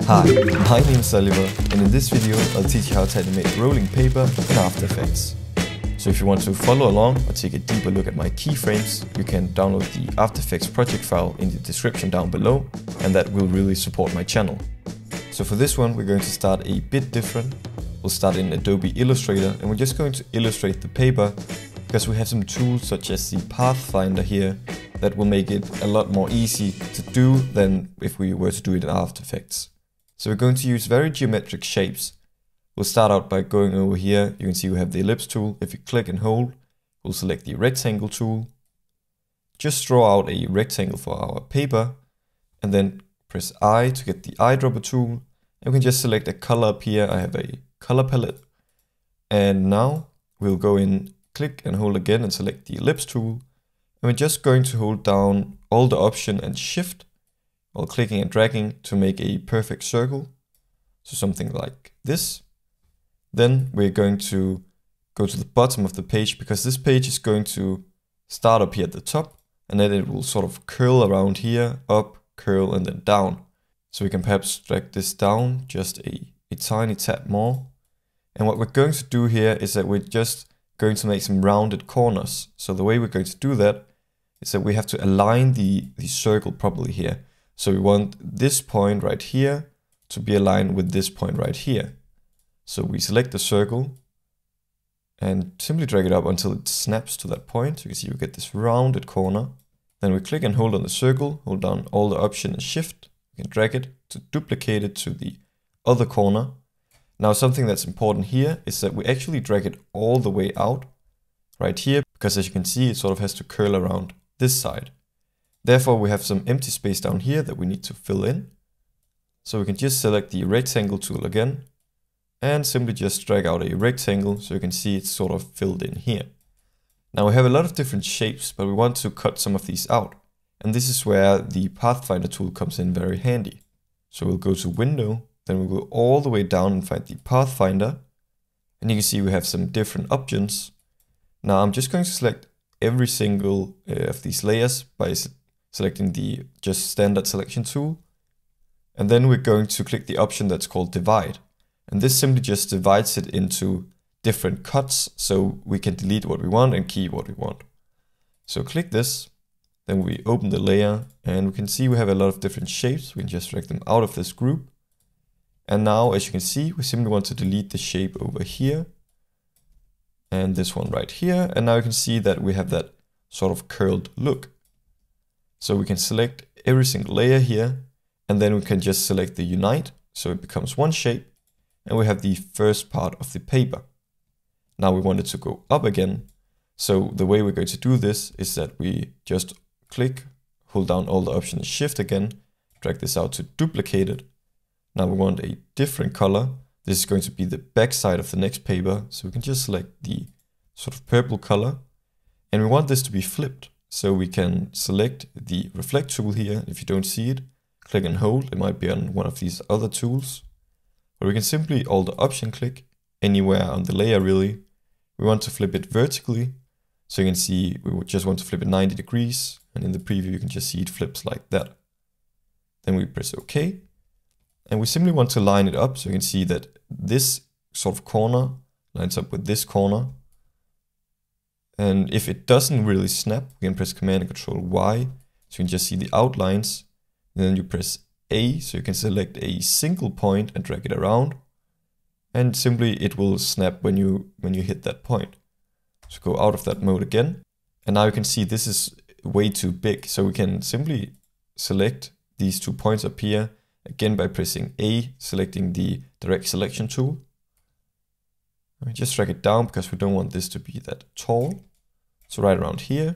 Hi, my name is Oliver, and in this video I'll teach you how to animate rolling paper in After Effects. So if you want to follow along or take a deeper look at my keyframes, you can download the After Effects project file in the description down below, and that will really support my channel. So for this one we're going to start a bit different. We'll start in Adobe Illustrator, and we're just going to illustrate the paper because we have some tools such as the Pathfinder here that will make it a lot more easy to do than if we were to do it in After Effects. So we're going to use very geometric shapes. We'll start out by going over here. You can see we have the ellipse tool. If you click and hold, we'll select the rectangle tool. Just draw out a rectangle for our paper and then press I to get the eyedropper tool. And we can just select a color up here. I have a color palette. And now we'll go in, click and hold again and select the ellipse tool. And we're just going to hold down Alt Option and Shift while clicking and dragging to make a perfect circle. So something like this. Then we're going to go to the bottom of the page because this page is going to start up here at the top and then it will sort of curl around here, up, curl and then down. So we can perhaps drag this down just a tiny tad more. And what we're going to do here is that we're just going to make some rounded corners. So the way we're going to do that is that we have to align the circle properly here. So we want this point right here to be aligned with this point right here. So we select the circle and simply drag it up until it snaps to that point. You can see we get this rounded corner. Then we click and hold on the circle, hold down Alt Option and Shift. We can drag it to duplicate it to the other corner. Now something that's important here is that we actually drag it all the way out right here, because as you can see it sort of has to curl around this side. Therefore we have some empty space down here that we need to fill in. So we can just select the rectangle tool again and simply just drag out a rectangle so you can see it's sort of filled in here. Now we have a lot of different shapes, but we want to cut some of these out. And this is where the Pathfinder tool comes in very handy. So we'll go to Window, then we'll go all the way down and find the Pathfinder. And you can see we have some different options. Now I'm just going to select every single of these layers by selecting the just standard selection tool. And then we're going to click the option that's called Divide. And this simply just divides it into different cuts so we can delete what we want and keep what we want. So click this, then we open the layer and we can see we have a lot of different shapes. We can just drag them out of this group. And now, as you can see, we simply want to delete the shape over here and this one right here. And now you can see that we have that sort of curled look. So we can select every single layer here and then we can just select the Unite. So it becomes one shape and we have the first part of the paper. Now we want it to go up again. So the way we're going to do this is that we just click, hold down Alt Option and Shift again, drag this out to duplicate it. Now we want a different color. This is going to be the back side of the next paper. So we can just select the sort of purple color and we want this to be flipped. So we can select the reflect tool here. If you don't see it, click and hold. It might be on one of these other tools. Or we can simply Alt Option click anywhere on the layer really. We want to flip it vertically. So you can see we would just want to flip it 90 degrees. And in the preview you can just see it flips like that. Then we press OK. And we simply want to line it up so you can see that this sort of corner lines up with this corner. And if it doesn't really snap, we can press Command and Control Y. So you can just see the outlines. And then you press A so you can select a single point and drag it around. And simply it will snap when you hit that point. So go out of that mode again. And now you can see this is way too big. So we can simply select these 2 points up here. Again by pressing A, selecting the direct selection tool. And we just drag it down because we don't want this to be that tall. So right around here.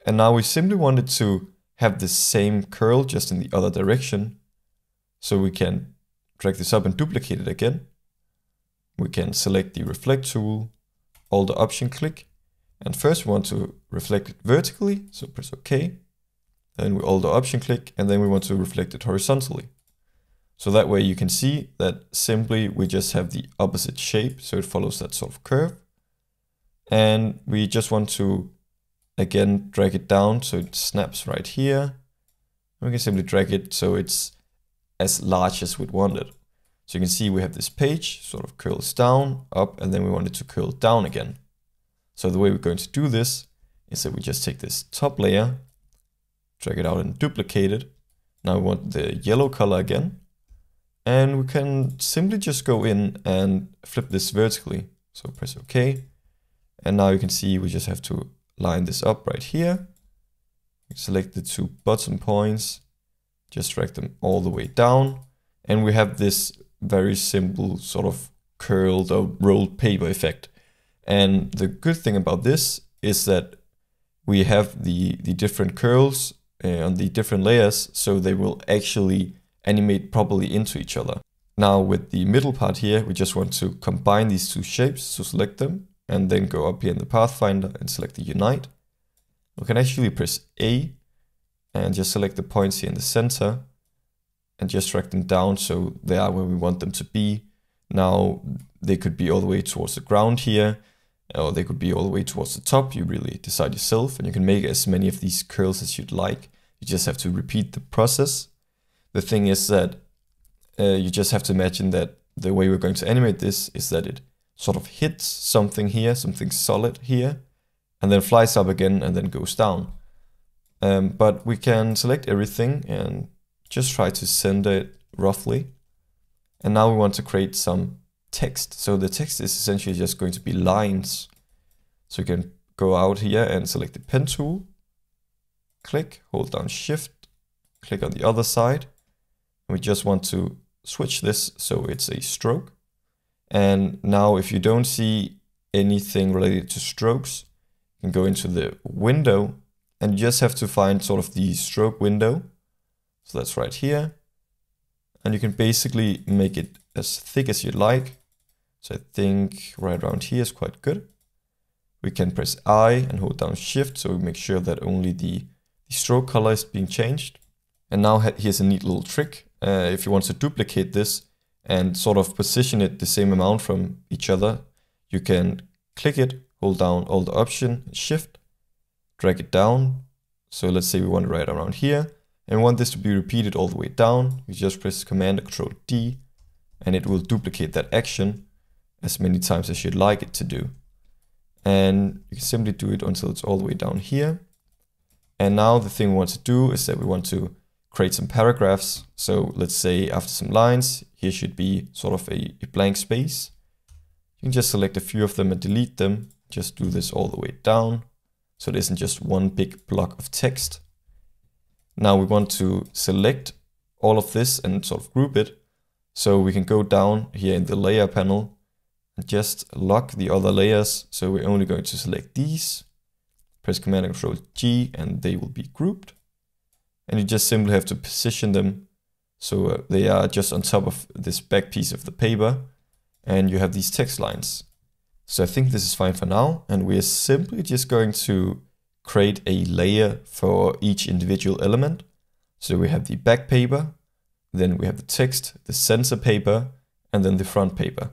And now we simply want it to have the same curl just in the other direction. So we can drag this up and duplicate it again. We can select the reflect tool, Alt Option click. And first we want to reflect it vertically. So press OK. Then we Alt Option click and then we want to reflect it horizontally. So that way you can see that simply we just have the opposite shape, so it follows that sort of curve. And we just want to again drag it down so it snaps right here. And we can simply drag it so it's as large as we'd want it. So you can see we have this page sort of curls down, up, and then we want it to curl down again. So the way we're going to do this is that we just take this top layer, drag it out and duplicate it. Now we want the yellow color again. And we can simply just go in and flip this vertically. So press OK. And now you can see we just have to line this up right here. Select the two bottom points, just drag them all the way down. And we have this very simple sort of curled or rolled paper effect. And the good thing about this is that we have the different curls on the different layers, so they will actually animate properly into each other. Now with the middle part here, we just want to combine these two shapes, so select them and then go up here in the Pathfinder and select the Unite. We can actually press A and just select the points here in the center and just drag them down so they are where we want them to be. Now they could be all the way towards the ground here, or they could be all the way towards the top. You really decide yourself, and you can make as many of these curls as you'd like. You just have to repeat the process. The thing is that you just have to imagine that the way we're going to animate this is that it sort of hits something here, something solid here, and then flies up again and then goes down. But we can select everything and just try to center it roughly. And now we want to create some text. So the text is essentially just going to be lines. So you can go out here and select the pen tool, click, hold down Shift, click on the other side. And we just want to switch this so it's a stroke. And now if you don't see anything related to strokes, you can go into the window and you just have to find sort of the stroke window. So that's right here. And you can basically make it as thick as you'd like. So I think right around here is quite good. We can press I and hold down Shift so we make sure that only the stroke color is being changed. And now here's a neat little trick. If you want to duplicate this and sort of position it the same amount from each other, you can click it, hold down Alt Option, Shift, drag it down. So let's say we want it right around here. And we want this to be repeated all the way down. You just press Command or Control D and it will duplicate that action as many times as you'd like it to do. And you can simply do it until it's all the way down here. And now the thing we want to do is that we want to create some paragraphs. So let's say after some lines, here should be sort of a blank space. You can just select a few of them and delete them. Just do this all the way down, so it isn't just one big block of text. Now we want to select all of this and sort of group it. So we can go down here in the layer panel and just lock the other layers. So we're only going to select these, press Command and Control G, and they will be grouped. And you just simply have to position them so they are just on top of this back piece of the paper, and you have these text lines. So I think this is fine for now, and we're simply just going to create a layer for each individual element. So we have the back paper, then we have the text, the center paper, and then the front paper.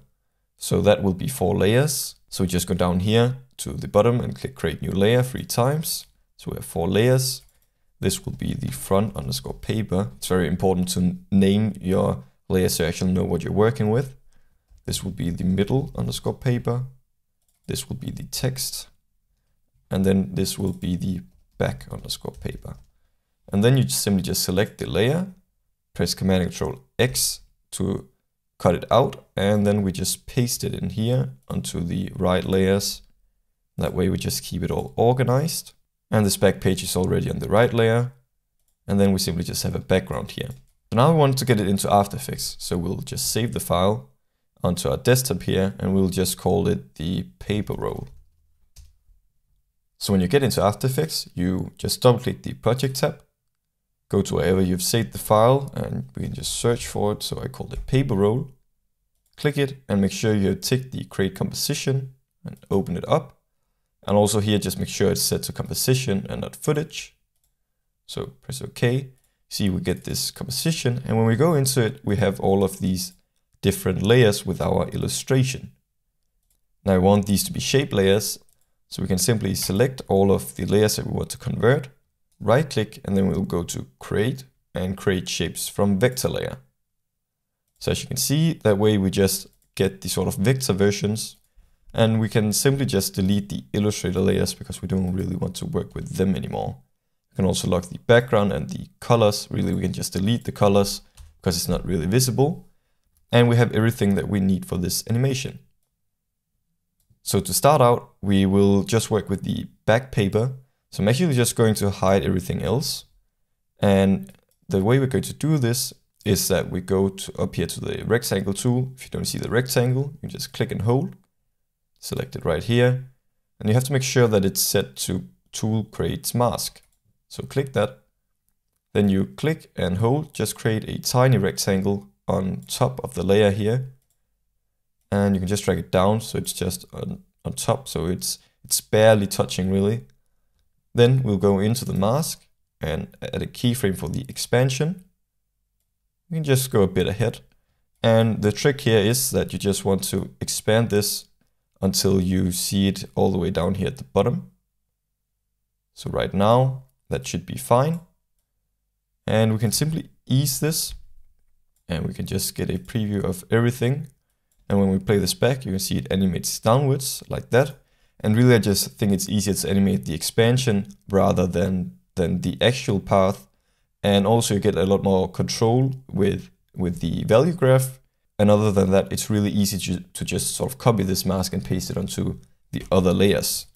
So that will be 4 layers. So we just go down here to the bottom and click Create New Layer 3 times. So we have 4 layers. This will be the front underscore paper. It's very important to name your layer so you actually know what you're working with. This will be the middle underscore paper. This will be the text. And then this will be the back underscore paper. And then you simply just select the layer, press Command and Control X to cut it out, and then we just paste it in here onto the right layers. That way we just keep it all organized. And this back page is already on the right layer. And then we simply just have a background here. So now we want to get it into After Effects. So we'll just save the file onto our desktop here, and we'll just call it the paper roll. So when you get into After Effects, you just double click the project tab, go to wherever you've saved the file, and we can just search for it. So I call it paper roll. Click it and make sure you tick the create composition and open it up. And also here, just make sure it's set to composition and not footage. So press OK. See, we get this composition. And when we go into it, we have all of these different layers with our illustration. Now I want these to be shape layers. So we can simply select all of the layers that we want to convert, right click, and then we'll go to create and create shapes from vector layer. So as you can see, that way we just get the sort of vector versions, and we can simply just delete the Illustrator layers because we don't really want to work with them anymore. We can also lock the background and the colors. Really, we can just delete the colors because it's not really visible. And we have everything that we need for this animation. So to start out, we will just work with the back paper. So I'm actually just going to hide everything else. And the way we're going to do this is that we go up here to the rectangle tool. If you don't see the rectangle, you just click and hold. Select it right here. And you have to make sure that it's set to Tool Creates Mask. So click that. Then you click and hold, just create a tiny rectangle on top of the layer here. And you can just drag it down so it's just on top, so it's barely touching really. Then we'll go into the mask and add a keyframe for the expansion. You can just go a bit ahead. And the trick here is that you just want to expand this until you see it all the way down here at the bottom. So right now, that should be fine. And we can simply ease this, and we can just get a preview of everything. And when we play this back, you can see it animates downwards like that. And really, I just think it's easier to animate the expansion rather than the actual path. And also you get a lot more control with the value graph. And other than that, it's really easy to just sort of copy this mask and paste it onto the other layers.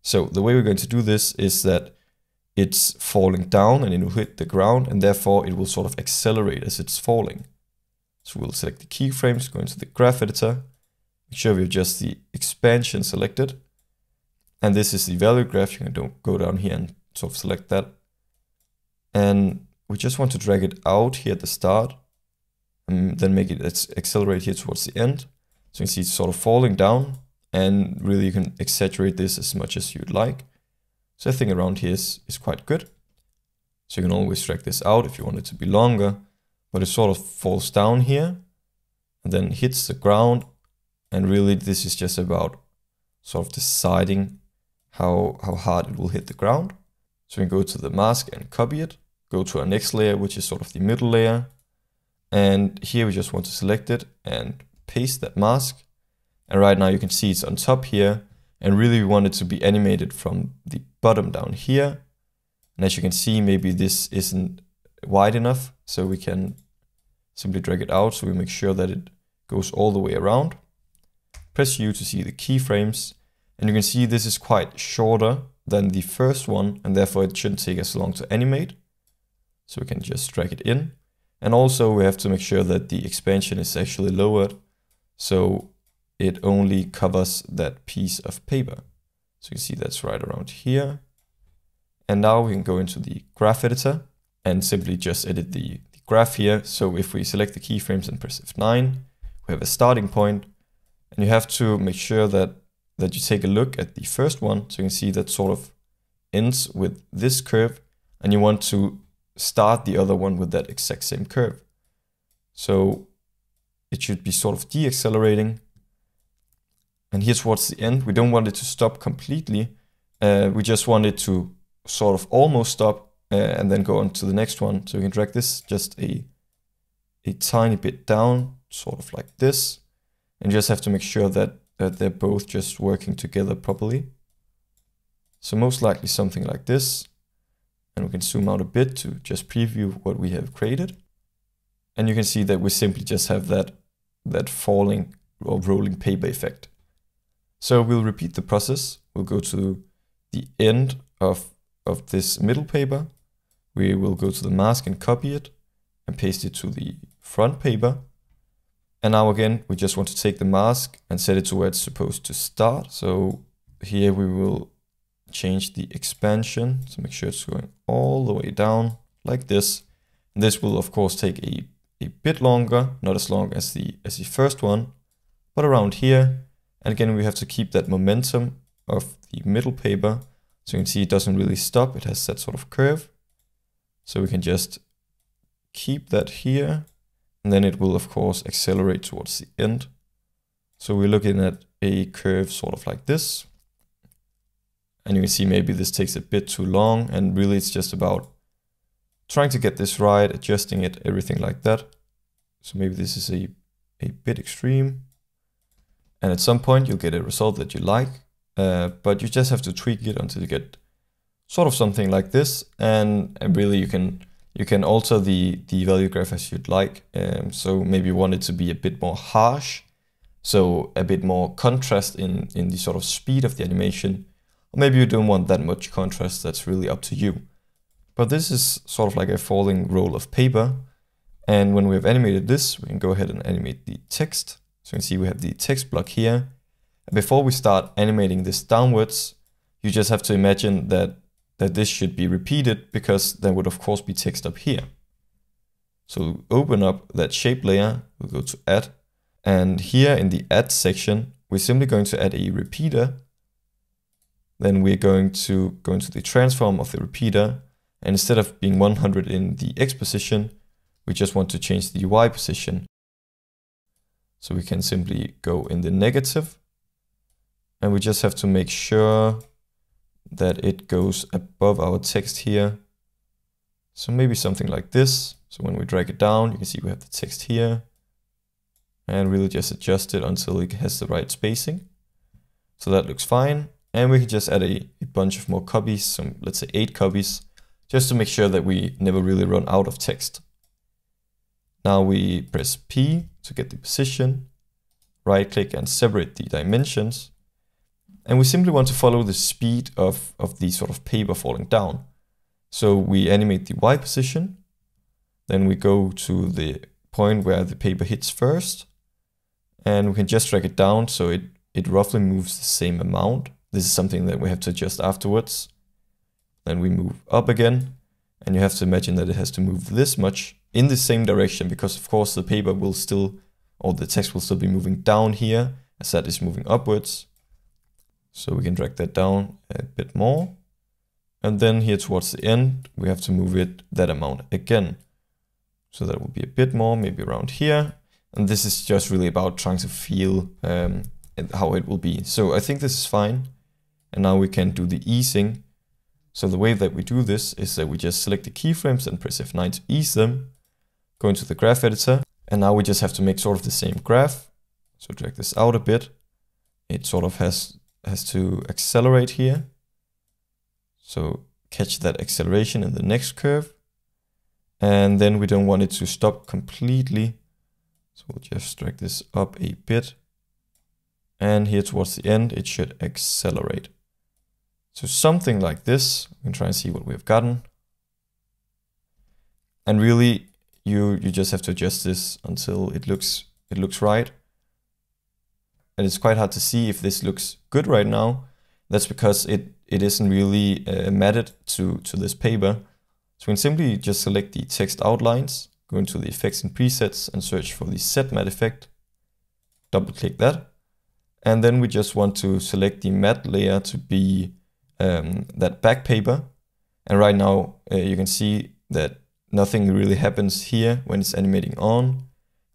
So the way we're going to do this is that it's falling down and it will hit the ground, and therefore it will sort of accelerate as it's falling. So we'll select the keyframes, go into the graph editor, make sure we have just the expansion selected. And this is the value graph. You can go down here and sort of select that. And we just want to drag it out here at the start, and then make it accelerate here towards the end. So you can see it's sort of falling down, and really you can exaggerate this as much as you'd like. So I think around here is quite good. So you can always drag this out if you want it to be longer, but it sort of falls down here and then hits the ground. And really this is just about sort of deciding how hard it will hit the ground. So we can go to the mask and copy it, go to our next layer, which is sort of the middle layer. And here we just want to select it and paste that mask. And right now you can see it's on top here. And really we want it to be animated from the bottom down here. And as you can see, maybe this isn't wide enough. So we can simply drag it out so we make sure that it goes all the way around. Press U to see the keyframes. And you can see this is quite shorter than the first one, and therefore it shouldn't take as long to animate. So we can just drag it in. And also we have to make sure that the expansion is actually lowered, so it only covers that piece of paper. So you can see that's right around here. And now we can go into the graph editor and simply just edit the graph here. So if we select the keyframes and press F9, we have a starting point, and you have to make sure that you take a look at the first one. So you can see that sort of ends with this curve, and you want to start the other one with that exact same curve. So it should be sort of deaccelerating. And here towards the end, we don't want it to stop completely. We just want it to sort of almost stop and then go on to the next one. So we can drag this just a tiny bit down, sort of like this. And you just have to make sure that they're both just working together properly. So most likely something like this. And we can zoom out a bit to just preview what we have created. And you can see that we simply just have that falling or rolling paper effect. So we'll repeat the process. We'll go to the end of this middle paper. We will go to the mask and copy it and paste it to the front paper. And now again, we just want to take the mask and set it to where it's supposed to start. So here we will change the expansion to make sure it's going all the way down like this. And this will of course take a bit longer, not as long as the first one, but around here. And again, we have to keep that momentum of the middle paper. So you can see it doesn't really stop. It has that sort of curve. So we can just keep that here. And then it will, of course, accelerate towards the end. So we're looking at a curve sort of like this. And you can see maybe this takes a bit too long. And really, it's just about trying to get this right, adjusting it, everything like that. So maybe this is a bit extreme. And at some point you'll get a result that you like, but you just have to tweak it until you get sort of something like this. And really you can alter the value graph as you'd like. So maybe you want it to be a bit more harsh, so a bit more contrast in the sort of speed of the animation. Or maybe you don't want that much contrast, that's really up to you. But this is sort of like a falling roll of paper. And when we have animated this, we can go ahead and animate the text. So you can see we have the text block here. And before we start animating this downwards, you just have to imagine that this should be repeated, because there would of course be text up here. So open up that shape layer, we'll go to add. And here in the add section, we're simply going to add a repeater. Then we're going to go into the transform of the repeater. And instead of being 100 in the X position, we just want to change the Y position. So we can simply go in the negative. And we just have to make sure that it goes above our text here. So maybe something like this. So when we drag it down, you can see we have the text here. And really just adjust it until it has the right spacing. So that looks fine. And we can just add a bunch of more copies, let's say 8 copies, just to make sure that we never really run out of text. Now we press P to get the position, right click and separate the dimensions. And we simply want to follow the speed of the sort of paper falling down. So we animate the Y position, then we go to the point where the paper hits first, and we can just drag it down so it roughly moves the same amount. This is something that we have to adjust afterwards. Then we move up again, and you have to imagine that it has to move this much in the same direction, because of course the paper will still, or the text will still be moving down here, as that is moving upwards. So we can drag that down a bit more. And then here towards the end, we have to move it that amount again. So that will be a bit more, maybe around here. And this is just really about trying to feel how it will be. So I think this is fine. And now we can do the easing. So the way that we do this is that we just select the keyframes and press F9 to ease them. Go into the graph editor. And now we just have to make sort of the same graph. So drag this out a bit. It sort of has to accelerate here. So catch that acceleration in the next curve. And then we don't want it to stop completely. So we'll just drag this up a bit. And here towards the end, it should accelerate. So something like this. We can try and see what we've gotten. And really, you just have to adjust this until it looks right. And it's quite hard to see if this looks good right now. That's because it isn't really matted to this paper. So we can simply just select the text outlines, go into the effects and presets and search for the set matte effect. Double click that. And then we just want to select the matte layer to be that back paper. And right now you can see that nothing really happens here when it's animating on.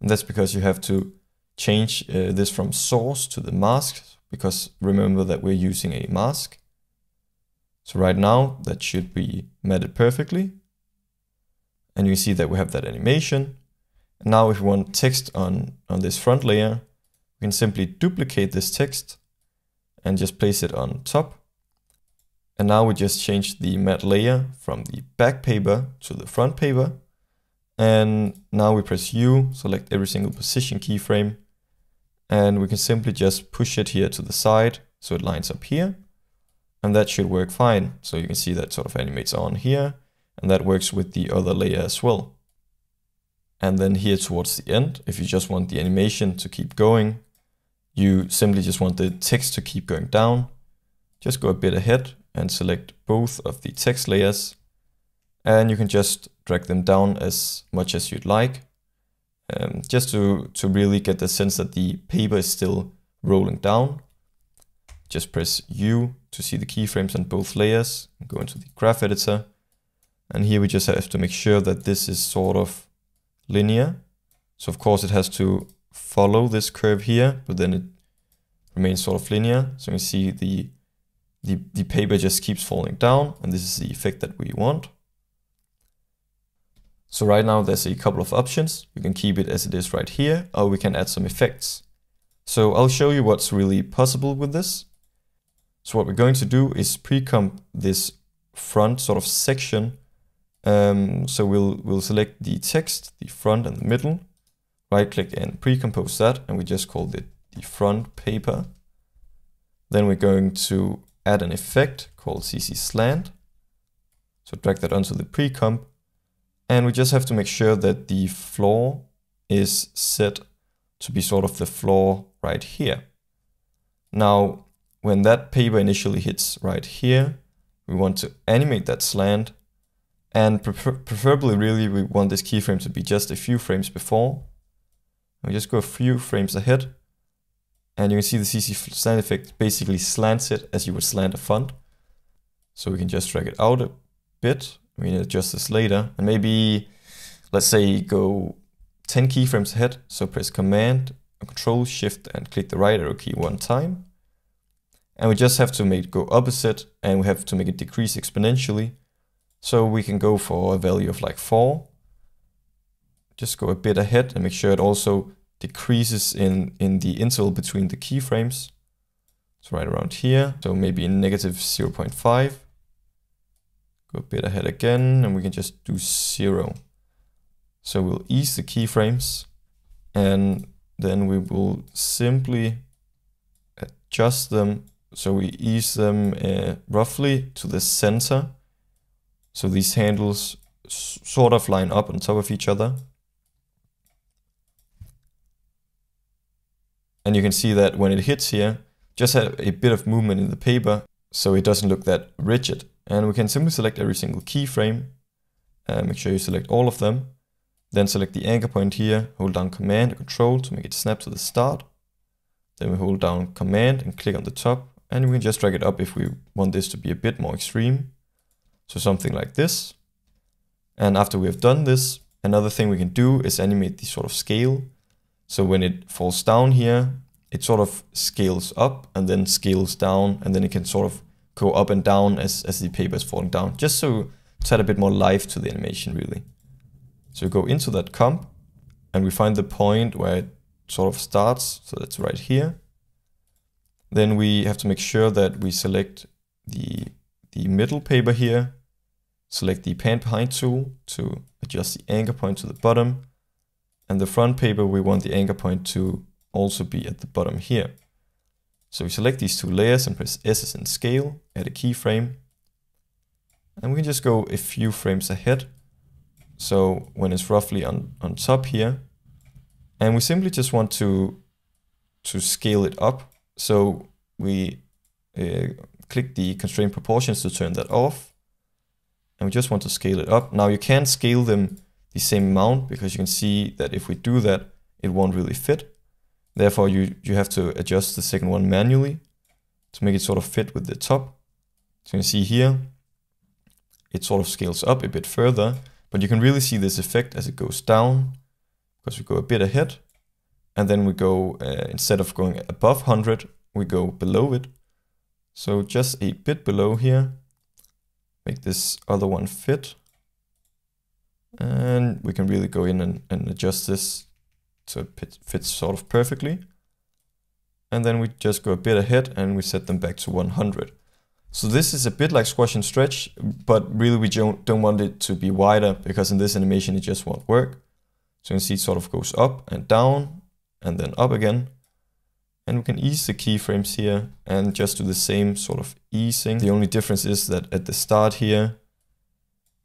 And that's because you have to change this from source to the mask, because remember that we're using a mask. So right now that should be matted perfectly. And you see that we have that animation. And now if we want text on this front layer, we can simply duplicate this text and just place it on top. And now we just change the matte layer from the back paper to the front paper. And now we press U, select every single position keyframe. And we can simply just push it here to the side so it lines up here. And that should work fine. So you can see that sort of animates on here. And that works with the other layer as well. And then here towards the end, if you just want the animation to keep going, you simply just want the text to keep going down. Just go a bit ahead and select both of the text layers. And you can just drag them down as much as you'd like. Just to really get the sense that the paper is still rolling down. Just press U to see the keyframes on both layers. Go into the graph editor. And here we just have to make sure that this is sort of linear. So of course it has to follow this curve here, but then it remains sort of linear. So you can see the paper just keeps falling down, and this is the effect that we want. So right now there's a couple of options. We can keep it as it is right here, or we can add some effects. So I'll show you what's really possible with this. So what we're going to do is pre-comp this front sort of section. So we'll select the text, the front and the middle, right click and pre-compose that, and we just called it the front paper. Then we're going to add an effect called CC Slant. So drag that onto the pre-comp, and we just have to make sure that the floor is set to be sort of the floor right here. Now, when that paper initially hits right here, we want to animate that slant, and preferably really we want this keyframe to be just a few frames before. We just go a few frames ahead, and you can see the CC Slant effect basically slants it as you would slant a font. So we can just drag it out a bit. We can adjust this later, and maybe, let's say, go 10 keyframes ahead. So press Command, Control, Shift, and click the right arrow key one time. And we just have to make it go opposite, and we have to make it decrease exponentially. So we can go for a value of like 4. Just go a bit ahead and make sure it also decreases in the interval between the keyframes. So right around here. So maybe in negative 0.5. Go a bit ahead again, and we can just do 0. So we'll ease the keyframes, and then we will simply adjust them. So we ease them roughly to the center. So these handles sort of line up on top of each other. And you can see that when it hits here, just have a bit of movement in the paper, so it doesn't look that rigid. And we can simply select every single keyframe, make sure you select all of them, then select the anchor point here, hold down Command or Control to make it snap to the start. Then we hold down Command and click on the top, and we can just drag it up if we want this to be a bit more extreme. So something like this. And after we have done this, another thing we can do is animate the sort of scale. So when it falls down here, it sort of scales up and then scales down, and then it can sort of go up and down as the paper is falling down, just so to add a bit more life to the animation really. So we go into that comp, and we find the point where it sort of starts, so that's right here. Then we have to make sure that we select the middle paper here, select the pan behind tool to adjust the anchor point to the bottom, and the front paper we want the anchor point to also be at the bottom here. So we select these two layers and press S and scale, add a keyframe, and we can just go a few frames ahead. So when it's roughly on top here, and we simply just want to scale it up. So we click the constraint proportions to turn that off, and we just want to scale it up. Now you can scale them the same amount, because you can see that if we do that, it won't really fit. Therefore, you have to adjust the second one manually to make it sort of fit with the top. So you can see here, it sort of scales up a bit further, but you can really see this effect as it goes down, because we go a bit ahead, and then we go, instead of going above 100, we go below it. So just a bit below here, make this other one fit. And we can really go in and adjust this so it fits sort of perfectly. And then we just go a bit ahead and we set them back to 100. So this is a bit like squash and stretch, but really we don't want it to be wider, because in this animation it just won't work. So you can see it sort of goes up and down and then up again. And we can ease the keyframes here and just do the same sort of easing. The only difference is that at the start here,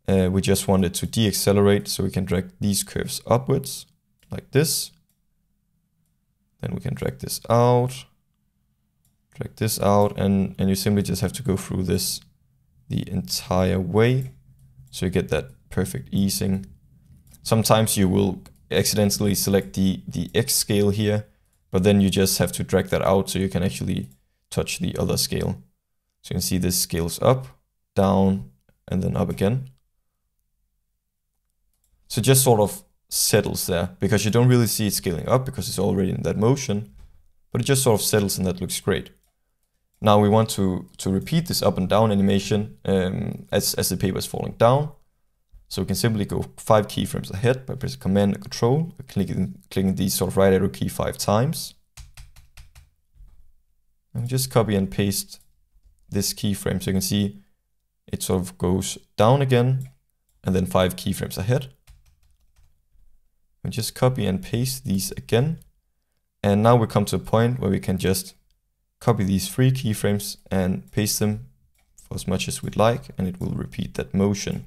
we just want it to deaccelerate, so we can drag these curves upwards like this. Then we can drag this out, and you simply just have to go through this the entire way, so you get that perfect easing. Sometimes you will accidentally select the X scale here, but then you just have to drag that out so you can actually touch the other scale. So you can see this scales up, down, and then up again. So it just sort of settles there, because you don't really see it scaling up because it's already in that motion, but it just sort of settles, and that looks great. Now we want to repeat this up and down animation as the paper is falling down. So we can simply go 5 keyframes ahead by pressing Command and Control, clicking the sort of right arrow key 5 times. And just copy and paste this keyframe, so you can see it sort of goes down again and then 5 keyframes ahead. We just copy and paste these again. And now we come to a point where we can just copy these 3 keyframes and paste them for as much as we'd like, and it will repeat that motion.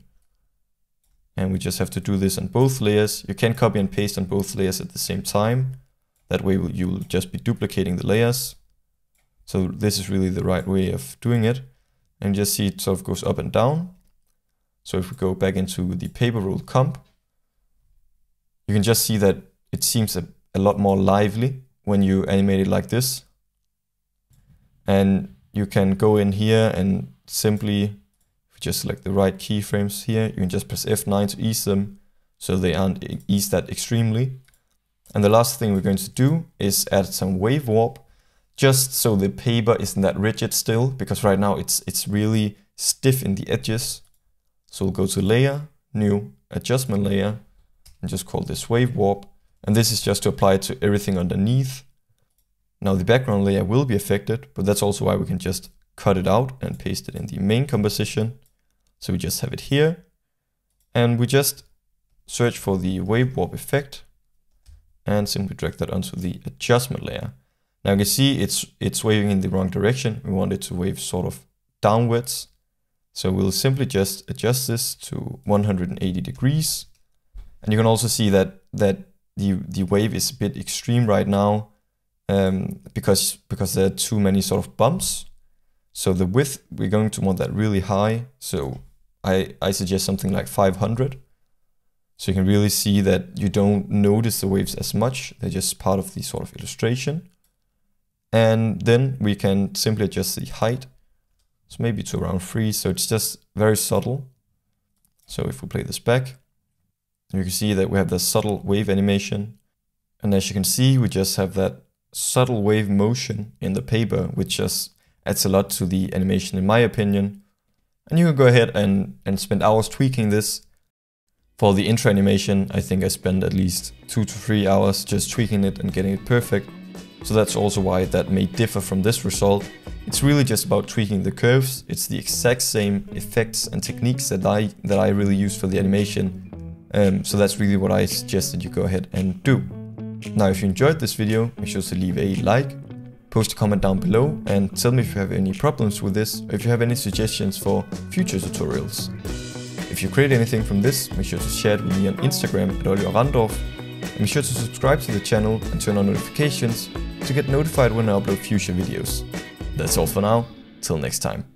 And we just have to do this on both layers. You can copy and paste on both layers at the same time. That way you will just be duplicating the layers. So this is really the right way of doing it. And just see it sort of goes up and down. So if we go back into the paper roll comp, you can just see that it seems a lot more lively when you animate it like this. And you can go in here and simply, just select the right keyframes here, you can just press F9 to ease them so they aren't eased that extremely. And the last thing we're going to do is add some wave warp, just so the paper isn't that rigid still, because right now it's really stiff in the edges. So we'll go to Layer, New, Adjustment Layer, and just call this Wave Warp. And this is just to apply it to everything underneath. Now the background layer will be affected, but that's also why we can just cut it out and paste it in the main composition. So we just have it here, and we just search for the wave warp effect and simply drag that onto the adjustment layer. Now you can see it's waving in the wrong direction. We want it to wave sort of downwards. So we'll simply just adjust this to 180 degrees. And you can also see that the wave is a bit extreme right now because there are too many sort of bumps. So the width, we're going to want that really high. So I suggest something like 500. So you can really see that you don't notice the waves as much. They're just part of the sort of illustration. And then we can simply adjust the height. So maybe to around 3. So it's just very subtle. So if we play this back, you can see that we have the subtle wave animation. And as you can see, we just have that subtle wave motion in the paper, which just adds a lot to the animation in my opinion. And you can go ahead and spend hours tweaking this. For the intro animation, I think I spent at least 2 to 3 hours just tweaking it and getting it perfect. So that's also why that may differ from this result. It's really just about tweaking the curves. It's the exact same effects and techniques that I really use for the animation. So that's really what I suggest that you go ahead and do. Now, if you enjoyed this video, make sure to leave a like, post a comment down below, and tell me if you have any problems with this, or if you have any suggestions for future tutorials. If you create anything from this, make sure to share it with me on Instagram at Oliver Randorf, and be sure to subscribe to the channel and turn on notifications to get notified when I upload future videos. That's all for now, till next time.